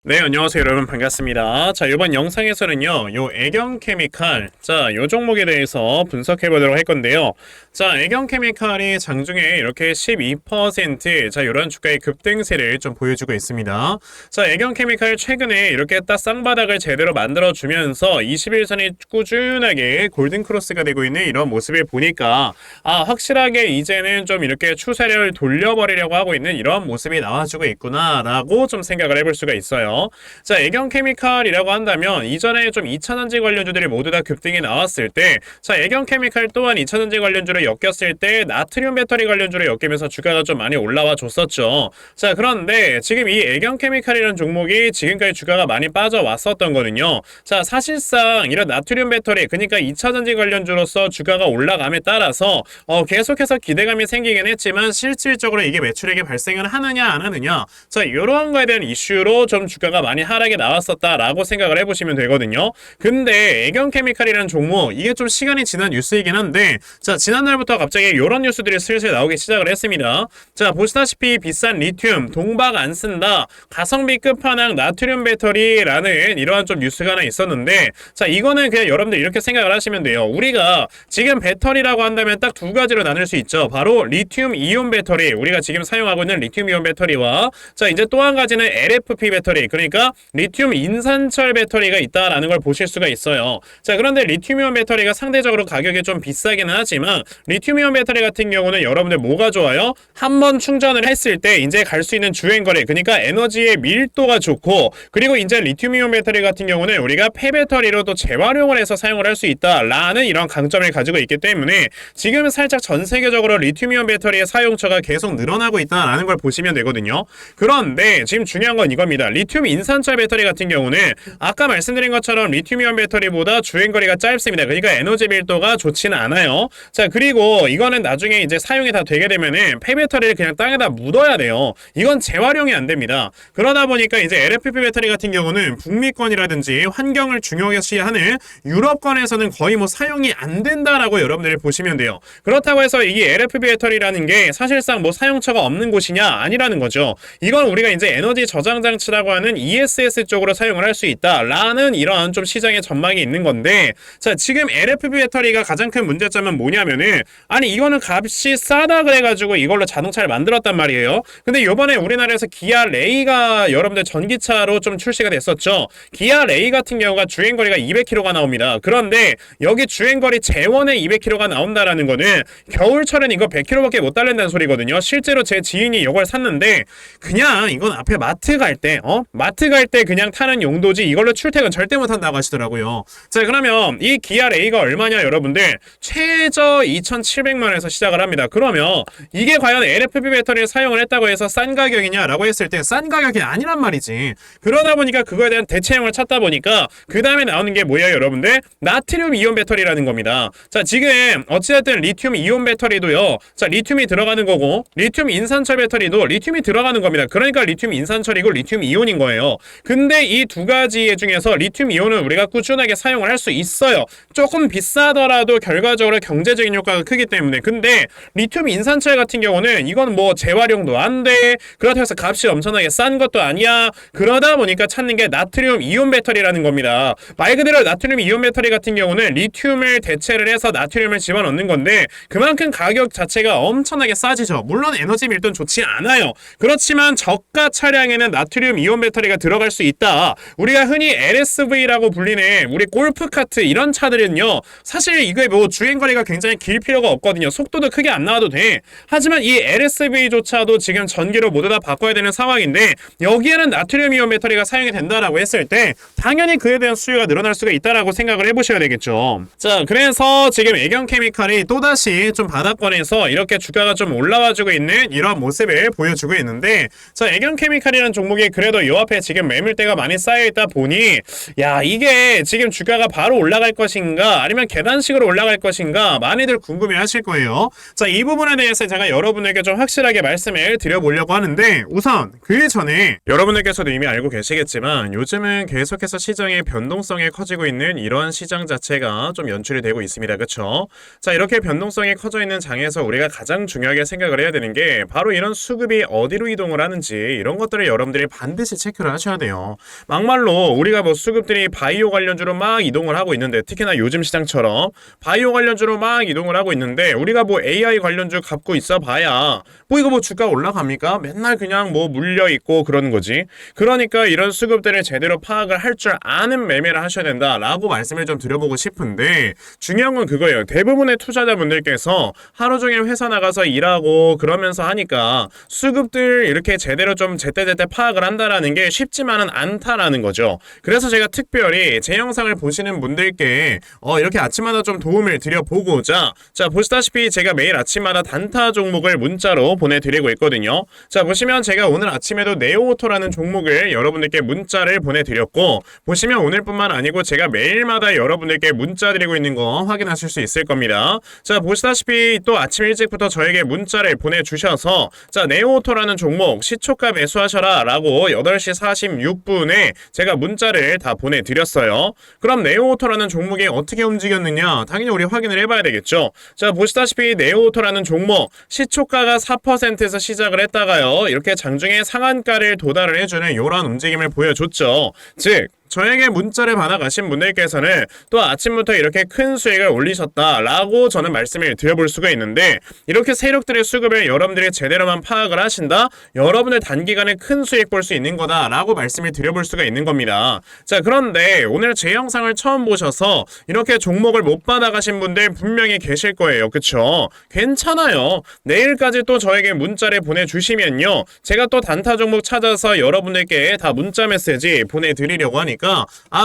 네, 안녕하세요 여러분, 반갑습니다. 자, 이번 영상에서는요 요 애경케미칼, 자, 요 종목에 대해서 분석해 보도록 할 건데요. 자, 애경케미칼이 장중에 이렇게 12% 자, 요런 주가의 급등세를 좀 보여주고 있습니다. 자, 애경케미칼 최근에 이렇게 딱 쌍바닥을 제대로 만들어 주면서 21선이 꾸준하게 골든크로스가 되고 있는 이런 모습을 보니까 확실하게 이제는 좀 이렇게 추세를 돌려버리려고 하고 있는 이런 모습이 나와주고 있구나 라고 좀 생각을 해볼 수가 있어요. 자, 애경케미칼이라고 한다면 이전에 좀 2차전지 관련주들이 모두 다 급등이 나왔을 때, 자, 애경케미칼 또한 2차전지 관련주를 엮였을 때 나트륨 배터리 관련주를 엮이면서 주가가 좀 많이 올라와 줬었죠. 자, 그런데 지금 이 애경케미칼이라는 종목이 지금까지 주가가 많이 빠져왔었던 거는요. 자, 사실상 이런 나트륨 배터리, 그러니까 2차전지 관련주로서 주가가 올라감에 따라서 계속해서 기대감이 생기긴 했지만 실질적으로 이게 매출액이 발생을 하느냐 안 하느냐, 자, 이런 거에 대한 이슈로 좀 주가가 많이 하락이 나왔었다라고 생각을 해보시면 되거든요. 근데 애경케미칼이라는 종목, 이게 좀 시간이 지난 뉴스이긴 한데, 자, 지난날부터 갑자기 이런 뉴스들이 슬슬 나오기 시작을 했습니다. 자, 보시다시피 비싼 리튬, 동박 안 쓴다, 가성비 끝판왕 나트륨 배터리라는 이러한 좀 뉴스가 하나 있었는데, 자, 이거는 그냥 여러분들 이렇게 생각을 하시면 돼요. 우리가 지금 배터리라고 한다면 딱 두 가지로 나눌 수 있죠. 바로 리튬 이온 배터리, 우리가 지금 사용하고 있는 리튬 이온 배터리와, 자, 이제 또 한 가지는 LFP 배터리, 그러니까 리튬 인산철 배터리가 있다라는 걸 보실 수가 있어요. 자, 그런데 리튬이온 배터리가 상대적으로 가격이 좀 비싸기는 하지만 리튬이온 배터리 같은 경우는 여러분들 뭐가 좋아요? 한번 충전을 했을 때 이제 갈 수 있는 주행거리, 그러니까 에너지의 밀도가 좋고, 그리고 이제 리튬이온 배터리 같은 경우는 우리가 폐배터리로 또 재활용을 해서 사용을 할 수 있다라는 이런 강점을 가지고 있기 때문에 지금 살짝 전 세계적으로 리튬이온 배터리의 사용처가 계속 늘어나고 있다라는 걸 보시면 되거든요. 그런데 지금 중요한 건 이겁니다. 리튬 인산철 배터리 같은 경우는 아까 말씀드린 것처럼 리튬이온 배터리보다 주행거리가 짧습니다. 그러니까 에너지 밀도가 좋지는 않아요. 자, 그리고 이거는 나중에 이제 사용이 다 되게 되면은 폐배터리를 그냥 땅에다 묻어야 돼요. 이건 재활용이 안 됩니다. 그러다 보니까 이제 LFP 배터리 같은 경우는 북미권이라든지 환경을 중요시하는 유럽권에서는 거의 뭐 사용이 안 된다라고 여러분들이 보시면 돼요. 그렇다고 해서 이 LFP 배터리라는 게 사실상 뭐 사용처가 없는 곳이냐? 아니라는 거죠. 이건 우리가 이제 에너지 저장 장치라고 하는 ESS 쪽으로 사용을 할 수 있다라는 이런 좀 시장의 전망이 있는 건데, 자, 지금 LFP 배터리가 가장 큰 문제점은 뭐냐면은, 아니 이거는 값이 싸다 그래가지고 이걸로 자동차를 만들었단 말이에요. 근데 요번에 우리나라에서 기아 레이가 여러분들 전기차로 좀 출시가 됐었죠. 기아 레이 같은 경우가 주행거리가 200km가 나옵니다. 그런데 여기 주행거리 재원에 200km가 나온다라는 거는 겨울철엔 이거 100km밖에 못 달린다는 소리거든요. 실제로 제 지인이 이걸 샀는데 그냥 이건 앞에 마트 갈 때 그냥 타는 용도지 이걸로 출퇴근 절대 못 한다고 하시더라고요. 자, 그러면 이 기아 레이가 얼마냐 여러분들? 최저 2,700만원에서 시작을 합니다. 그러면 이게 과연 LFP 배터리를 사용을 했다고 해서 싼 가격이냐라고 했을 때 싼 가격이 아니란 말이지. 그러다 보니까 그거에 대한 대체형을 찾다 보니까 그 다음에 나오는 게 뭐예요 여러분들? 나트륨 이온 배터리라는 겁니다. 자, 지금 어찌됐든 리튬 이온 배터리도요, 자, 리튬이 들어가는 거고 리튬 인산철 배터리도 리튬이 들어가는 겁니다. 그러니까 리튬 인산철이고 리튬 이온인 거예요. 근데 이 두 가지 중에서 리튬 이온은 우리가 꾸준하게 사용을 할 수 있어요. 조금 비싸더라도 결과적으로 경제적인 효과가 크기 때문에. 근데 리튬 인산철 같은 경우는 이건 뭐 재활용도 안 돼. 그렇다고 해서 값이 엄청나게 싼 것도 아니야. 그러다 보니까 찾는 게 나트륨 이온 배터리라는 겁니다. 말 그대로 나트륨 이온 배터리 같은 경우는 리튬을 대체를 해서 나트륨을 집어넣는 건데 그만큼 가격 자체가 엄청나게 싸지죠. 물론 에너지 밀도는 좋지 않아요. 그렇지만 저가 차량에는 나트륨 이온 배터리가 들어갈 수 있다. 우리가 흔히 LSV라고 불리는 우리 골프카트 이런 차들은요, 사실 이게 뭐 주행거리가 굉장히 길 필요가 없거든요. 속도도 크게 안 나와도 돼. 하지만 이 LSV조차도 지금 전기로 모두 다 바꿔야 되는 상황인데 여기에는 나트륨 이온 배터리가 사용이 된다라고 했을 때 당연히 그에 대한 수요가 늘어날 수가 있다라고 생각을 해보셔야 되겠죠. 자, 그래서 지금 애경케미칼이 또다시 좀 바닥권에서 이렇게 주가가 좀 올라와주고 있는 이런 모습을 보여주고 있는데, 자, 애경케미칼이라는 종목이 그래도 요 앞에 지금 매물대가 많이 쌓여있다 보니 야, 이게 지금 주가가 바로 올라갈 것인가 아니면 계단식으로 올라갈 것인가 많이들 궁금해 하실 거예요. 자, 이 부분에 대해서 제가 여러분에게 좀 확실하게 말씀을 드려보려고 하는데, 우선 그 전에 여러분들께서도 이미 알고 계시겠지만 요즘은 계속해서 시장의 변동성이 커지고 있는 이런 시장 자체가 좀 연출이 되고 있습니다. 그쵸? 자, 이렇게 변동성이 커져 있는 장에서 우리가 가장 중요하게 생각을 해야 되는 게 바로 이런 수급이 어디로 이동을 하는지 이런 것들을 여러분들이 반드시 체크를 하셔야 돼요. 막말로 우리가 뭐 수급들이 바이오 관련주로 막 이동을 하고 있는데, 특히나 요즘 시장처럼 바이오 관련주로 막 이동을 하고 있는데, 우리가 뭐 AI 관련주 갖고 있어 봐야 뭐 이거 뭐 주가 올라갑니까? 맨날 그냥 뭐 물려 있고 그러는 거지. 그러니까 이런 수급들을 제대로 파악을 할 줄 아는 매매를 하셔야 된다라고 말씀을 좀 드려보고 싶은데, 중요한 건 그거예요. 대부분의 투자자분들께서 하루 종일 회사 나가서 일하고 그러면서 하니까 수급들 이렇게 제대로 좀 제때제때 파악을 한다라는 게 쉽지만은 않다라는 거죠. 그래서 제가 특별히 제 영상을 보시는 분들께 이렇게 아침마다 좀 도움을 드려보고자, 자 보시다시피 제가 매일 아침마다 단타 종목을 문자로 보내드리고 있거든요. 자 보시면 제가 오늘 아침에도 네오오토라는 종목을 여러분들께 문자를 보내드렸고, 보시면 오늘뿐만 아니고 제가 매일마다 여러분들께 문자 드리고 있는 거 확인하실 수 있을 겁니다. 자 보시다시피 또 아침 일찍부터 저에게 문자를 보내주셔서, 자 네오오토라는 종목 시초가 매수하셔라 라고 8시 46분에 제가 문자를 다 보내드렸어요. 그럼 네오오토라는 종목이 어떻게 움직였느냐, 당연히 우리 확인을 해봐야 되겠죠. 자 보시다시피 네오오토라는 종목 시초가가 4%에서 시작을 했다가요, 이렇게 장중에 상한가를 도달을 해주는 이런 움직임을 보여줬죠. 즉 저에게 문자를 받아가신 분들께서는 또 아침부터 이렇게 큰 수익을 올리셨다라고 저는 말씀을 드려볼 수가 있는데, 이렇게 세력들의 수급을 여러분들이 제대로만 파악을 하신다, 여러분들 단기간에 큰 수익 볼 수 있는 거다라고 말씀을 드려볼 수가 있는 겁니다. 자 그런데 오늘 제 영상을 처음 보셔서 이렇게 종목을 못 받아가신 분들 분명히 계실 거예요. 그쵸? 괜찮아요. 내일까지 또 저에게 문자를 보내주시면요, 제가 또 단타 종목 찾아서 여러분들께 다 문자 메시지 보내드리려고 하니까,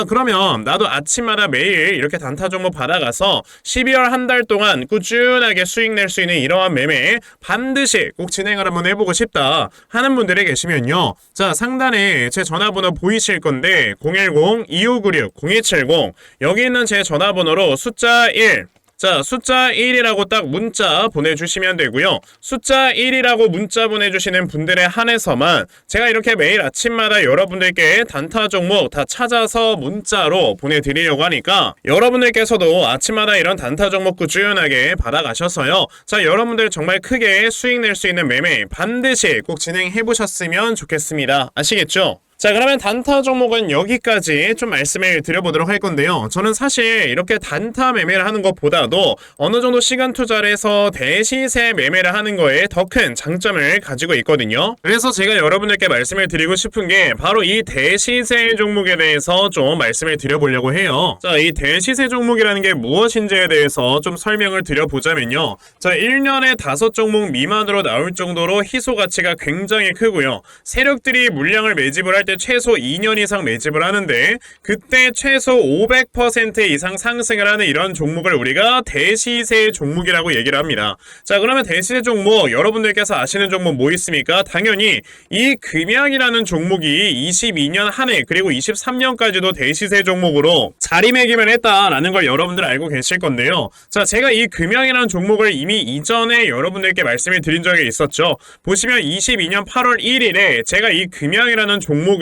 그러면 나도 아침마다 매일 이렇게 단타 종목 받아가서 12월 한 달 동안 꾸준하게 수익 낼 수 있는 이러한 매매 반드시 꼭 진행을 한번 해보고 싶다 하는 분들이 계시면요, 자 상단에 제 전화번호 보이실 건데 010-2596-0270, 여기 있는 제 전화번호로 숫자 1, 자 숫자 1이라고 딱 문자 보내주시면 되고요. 숫자 1이라고 문자 보내주시는 분들에 한해서만 제가 이렇게 매일 아침마다 여러분들께 단타 종목 다 찾아서 문자로 보내드리려고 하니까, 여러분들께서도 아침마다 이런 단타 종목 꾸준하게 받아가셔서요, 자 여러분들 정말 크게 수익 낼 수 있는 매매 반드시 꼭 진행해보셨으면 좋겠습니다. 아시겠죠? 자 그러면 단타 종목은 여기까지 좀 말씀을 드려보도록 할 건데요, 저는 사실 이렇게 단타 매매를 하는 것보다도 어느 정도 시간 투자를 해서 대시세 매매를 하는 거에 더 큰 장점을 가지고 있거든요. 그래서 제가 여러분들께 말씀을 드리고 싶은 게 바로 이 대시세 종목에 대해서 좀 말씀을 드려보려고 해요. 자 이 대시세 종목이라는 게 무엇인지에 대해서 좀 설명을 드려보자면요, 자 1년에 5종목 미만으로 나올 정도로 희소 가치가 굉장히 크고요, 세력들이 물량을 매집을 할 때 최소 2년 이상 매집을 하는데, 그때 최소 500% 이상 상승을 하는 이런 종목을 우리가 대시세 종목이라고 얘기를 합니다. 자 그러면 대시세 종목 여러분들께서 아시는 종목 뭐 있습니까? 당연히 이 금양이라는 종목이 22년 한 해 그리고 23년까지도 대시세 종목으로 자리매김을 했다라는 걸 여러분들 알고 계실 건데요. 자 제가 이 금양이라는 종목을 이미 이전에 여러분들께 말씀을 드린 적이 있었죠. 보시면 22년 8월 1일에 제가 이 금양이라는 종목을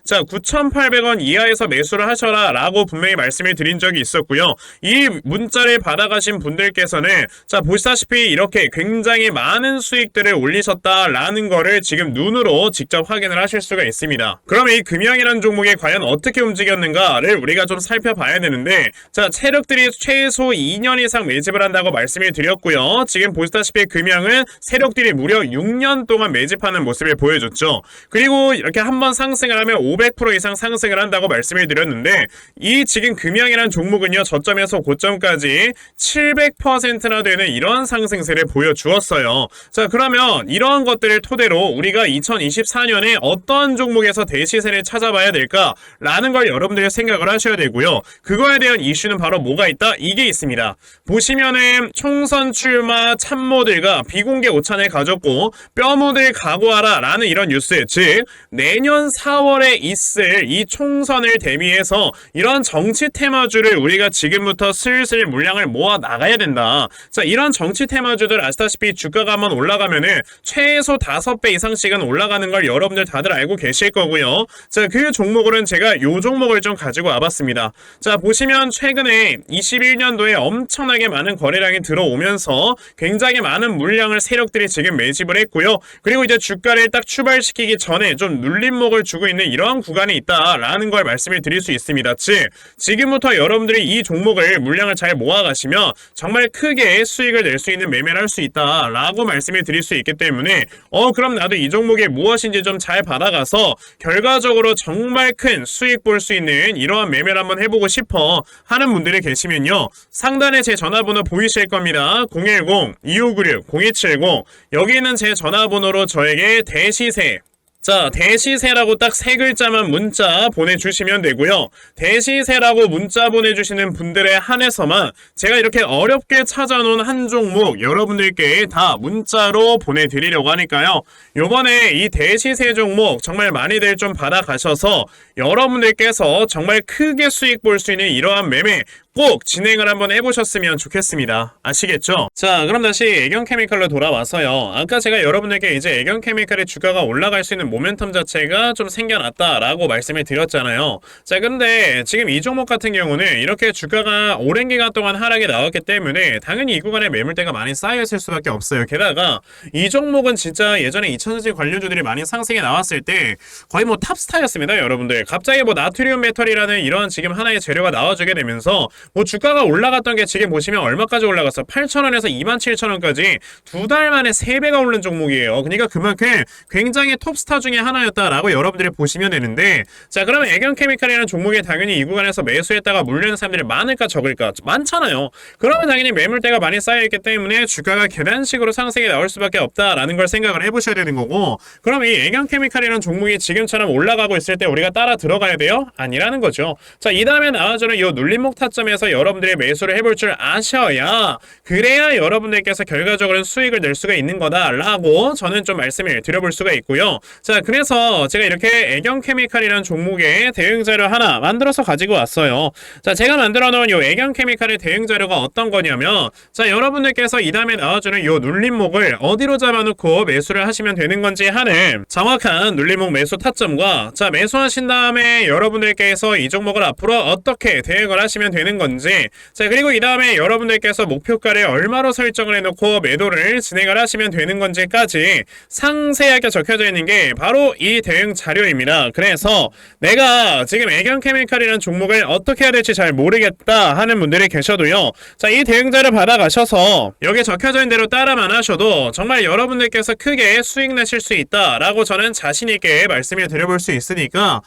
자 9,800원 이하에서 매수를 하셔라 라고 분명히 말씀을 드린 적이 있었고요. 이 문자를 받아가신 분들께서는 자 보시다시피 이렇게 굉장히 많은 수익들을 올리셨다라는 거를 지금 눈으로 직접 확인을 하실 수가 있습니다. 그러면 이 금양이라는 종목이 과연 어떻게 움직였는가를 우리가 좀 살펴봐야 되는데, 자 세력들이 최소 2년 이상 매집을 한다고 말씀을 드렸고요, 지금 보시다시피 금양은 세력들이 무려 6년 동안 매집하는 모습을 보여줬죠. 그리고 이렇게 한번 상승을 하면 500% 이상 상승을 한다고 말씀을 드렸는데, 이 지금 금양이라는 종목은요 저점에서 고점까지 700%나 되는 이런 상승세를 보여주었어요. 자 그러면 이러한 것들을 토대로 우리가 2024년에 어떤 종목에서 대시세를 찾아봐야 될까라는 걸 여러분들이 생각을 하셔야 되고요. 그거에 대한 이슈는 바로 뭐가 있다? 이게 있습니다. 보시면은 총선 출마 참모들과 비공개 오찬을 가졌고 뼈묻을 각오하라 라는 이런 뉴스, 즉 내년 4월에 있을 이 총선을 대비해서 이런 정치 테마주를 우리가 지금부터 슬슬 물량을 모아 나가야 된다. 자 이런 정치 테마주들 아시다시피 주가가 한번 올라가면은 최소 5배 이상씩은 올라가는 걸 여러분들 다들 알고 계실 거고요. 자 그 종목으로는 제가 요 종목을 좀 가지고 와봤습니다. 자 보시면 최근에 21년도에 엄청나게 많은 거래량이 들어오면서 굉장히 많은 물량을 세력들이 지금 매집을 했고요. 그리고 이제 주가를 딱 출발시키기 전에 좀 눌림목을 주고 있는 이러한 구간이 있다라는 걸 말씀을 드릴 수 있습니다. 즉 지금부터 여러분들이 이 종목을 물량을 잘 모아가시면 정말 크게 수익을 낼 수 있는 매매를 할 수 있다라고 말씀을 드릴 수 있기 때문에 그럼 나도 이 종목이 무엇인지 좀 잘 받아가서 결과적으로 정말 큰 수익 볼 수 있는 이러한 매매를 한번 해보고 싶어 하는 분들이 계시면요, 상단에 제 전화번호 보이실 겁니다. 010-2596-0270 여기 있는 제 전화번호로 저에게 대시세, 자, 대시세라고 딱 세 글자만 문자 보내주시면 되고요. 대시세라고 문자 보내주시는 분들에 한해서만 제가 이렇게 어렵게 찾아놓은 한 종목 여러분들께 다 문자로 보내드리려고 하니까요. 요번에 이 대시세 종목 정말 많이들 좀 받아가셔서 여러분들께서 정말 크게 수익 볼 수 있는 이러한 매매 꼭 진행을 한번 해보셨으면 좋겠습니다. 아시겠죠? 자, 그럼 다시 애경케미칼로 돌아와서요. 아까 제가 여러분들께 이제 애경케미칼의 주가가 올라갈 수 있는 모멘텀 자체가 좀 생겨났다라고 말씀을 드렸잖아요. 자, 근데 지금 이 종목 같은 경우는 이렇게 주가가 오랜 기간 동안 하락이 나왔기 때문에 당연히 이 구간에 매물대가 많이 쌓여있을 수밖에 없어요. 게다가 이 종목은 진짜 예전에 2000년대 관련주들이 많이 상승해 나왔을 때 거의 뭐 탑스타였습니다, 여러분들. 갑자기 뭐 나트륨 메탈이라는 이런 지금 하나의 재료가 나와주게 되면서 뭐 주가가 올라갔던 게 지금 보시면 얼마까지 올라갔어? 8,000원에서 27,000원까지 두 달 만에 3배가 오른 종목이에요. 그러니까 그만큼 굉장히 톱스타 중에 하나였다라고 여러분들이 보시면 되는데, 자, 그러면 애경케미칼이라는 종목이 당연히 이 구간에서 매수했다가 물리는 사람들이 많을까 적을까? 많잖아요. 그러면 당연히 매물대가 많이 쌓여있기 때문에 주가가 계단식으로 상승이 나올 수밖에 없다라는 걸 생각을 해보셔야 되는 거고, 그럼 이 애경케미칼이라는 종목이 지금처럼 올라가고 있을 때 우리가 따라 들어가야 돼요? 아니라는 거죠. 자, 이 다음에 나와주는 이 눌림목 타점에서 여러분들이 매수를 해볼 줄 아셔야, 그래야 여러분들께서 결과적으로는 수익을 낼 수가 있는 거다라고 저는 좀 말씀을 드려볼 수가 있고요. 자, 그래서 제가 이렇게 애경케미칼이라는 종목의 대응자료 하나 만들어서 가지고 왔어요. 자, 제가 만들어 놓은 이 애경케미칼의 대응자료가 어떤 거냐면, 자, 여러분들께서 이 다음에 나와주는 이 눌림목을 어디로 잡아놓고 매수를 하시면 되는 건지 하는 정확한 눌림목 매수 타점과, 자, 매수하신 다음에 여러분들께서 이 종목을 앞으로 어떻게 대응을 하시면 되는 건지, 자, 그리고 이 다음에 여러분들께서 목표가를 얼마로 설정을 해놓고 매도를 진행을 하시면 되는 건지까지 상세하게 적혀져 있는 게 바로 이 대응 자료입니다. 그래서 내가 지금 애경케미칼이라는 종목을 어떻게 해야 될지 잘 모르겠다 하는 분들이 계셔도요, 자, 이 대응 자료 받아가셔서 여기 적혀져 있는 대로 따라만 하셔도 정말 여러분들께서 크게 수익 내실 수 있다라고 저는 자신 있게 말씀을 드려볼 수 있으니까,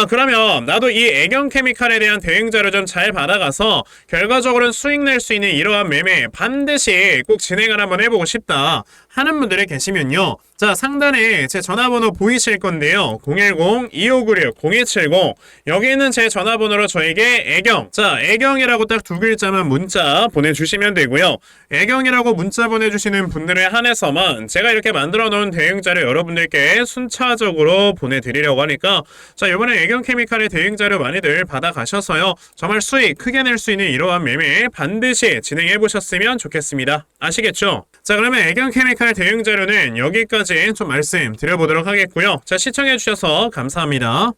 그러면 나도 이 애경케미칼에 대한 대응 자료 좀 잘 받아가서 결과적으로는 수익 낼 수 있는 이러한 매매 반드시 꼭 진행을 한번 해보고 싶다 하는 분들이 계시면요, 자, 상단에 제 전화번호 보이실 건데요. 010-2596-0270 여기 있는 제 전화번호로 저에게 애경, 자, 애경이라고 딱 두 글자만 문자 보내주시면 되고요. 애경이라고 문자 보내주시는 분들에 한해서만 제가 이렇게 만들어 놓은 대응자료 여러분들께 순차적으로 보내드리려고 하니까, 자, 이번에 애경케미칼의 대응자료 많이들 받아가셔서요, 정말 수익 크게 낼 수 있는 이러한 매매 반드시 진행해 보셨으면 좋겠습니다. 아시겠죠? 자, 그러면 애경케미칼 대응자료는 여기까지 좀 말씀 드려보도록 하겠고요. 자, 시청해 주셔서 감사합니다.